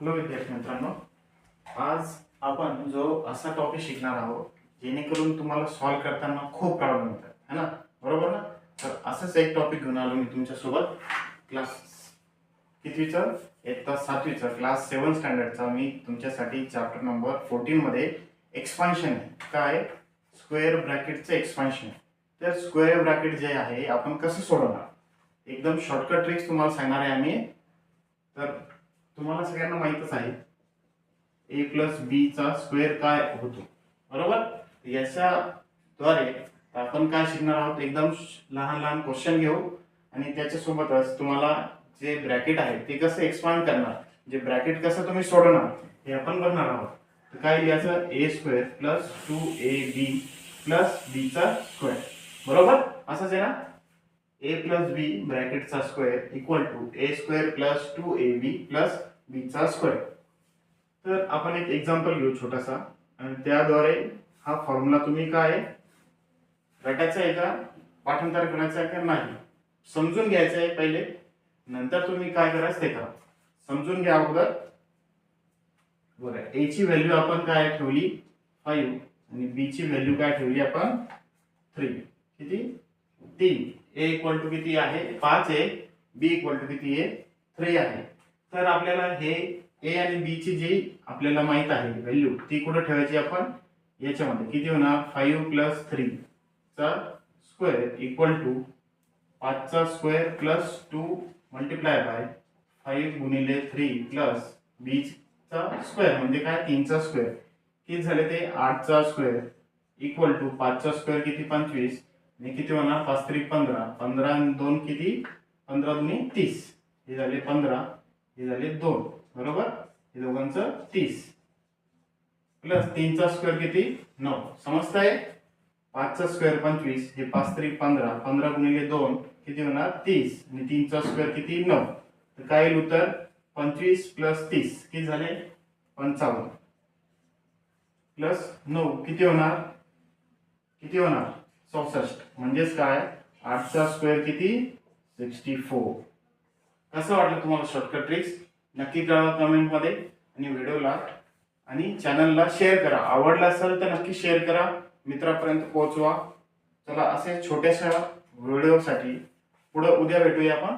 Hello विद्यार्थी मित्रांनो, आज आपण जो असा टॉपिक शिकणार आहोत जेणेकरून तुम्हाला सॉल्व करताना खूप प्रॉब्लेम होतात, है ना? बरोबर ना? तर असंच एक टॉपिक घेऊन आलो मी तुमच्यासोबत. क्लास कितवीचा? इयत्ता 7वीचा क्लास 7 स्टँडर्डचा मी तुमच्यासाठी चॅप्टर नंबर 14 मध्ये एक्सपान्शन आहे. काय? स्क्वेअर ब्रॅकेटचं एक्सपान्शन. तर स्क्वेअर ब्रॅकेट जे आहे आपण कसं सोडवणार, एकदम शॉर्टकट ट्रिक्स तुम्हाला सांगणार आहे आम्ही. तर तुम्हाला सगळ्यांना माहीतच आहे ए प्लस बी चा स्क्वेअर काय होतो, बरोबर? याच्याद्वारे आपण काय शिकणार आहोत, एकदम लहान लहान क्वेश्चन घेऊ आणि त्याच्यासोबतच तुम्हाला जे ब्रॅकेट आहे ते कसं एक्सपांड करणार, जे ब्रॅकेट कसं तुम्ही सोडवणार हे आपण बघणार आहोत. तर काय लिहायचं, a square plus 2ab plus b चा स्क्वेअर, बरोबर? असंच आहे ना? ए प्लस बी ब्रॅकेटचा square equal to a square plus 2ab plus b चा स्क्वेअर. तर आपण एक एक्झाम्पल घेऊ छोटासा आणि त्याद्वारे हा फॉर्म्युला तुम्ही काय रटायचा आहे का, पाठांतर करायचं आहे का नाही, समजून घ्यायचं आहे पहिले, नंतर तुम्ही काय करायचं ते करा. समजून घ्या अगोदर. बघा, ए ची व्हॅल्यू आपण काय ठेवली 5 आणि बी ची व्हॅल्यू काय ठेवली आपण 3. किती? 3. ए इक्वल टू किती आहे, 5 आहे. बी इक्वल टू किती आहे, 3 आहे. तर आपल्याला हे ए आणि बी ची जी आपल्याला माहित आहे व्हॅल्यू ती कुठे ठेवायची आपण, याच्यामध्ये किती होणार, 5 प्लस 3 चा स्क्वेअर इक्वल टू 5 चा स्क्वेअर प्लस 2 मल्टिप्लाय बाय 5 गुणिले 3 प्लस बी चा स्क्वेअर म्हणजे काय, 3 चा स्क्वेअर. किती झाले ते 8 चा स्क्वेअर इक्वल टू 5 चा स्क्वेअर किती 25 आणि किती होणार 5 3 15, 15 आणि 2 किती, 15 दुनी 30, हे झाले 15, हे झाले 2, बरोबर? हे दोघांचं 30 प्लस 3 चा स्क्वेअर किती 9. समजतंय? 5 चा स्क्वेअर 25, हे 5 3 15, 15 गुणिले 2 किती होणार 30 आणि 3 चा स्क्वेअर किती 9. तर काय येईल उत्तर, 25 प्लस 30 किती झाले 55 प्लस 9 किती होणार, 64. म्हणजेच काय, 8 चा स्क्वेअर किती 64. कसं वाटलं तुम्हाला शॉर्टकट ट्रिक्स? नक्की कळवा कमेंट मध्ये आणि व्हिडिओला आणि चॅनलला शेअर करा. आवडला असेल तर नक्की शेअर करा, मित्रांपर्यंत पोहोचवा. चला, असे छोट्याशा व्हिडिओसाठी पुढे उद्या भेटूया आपण.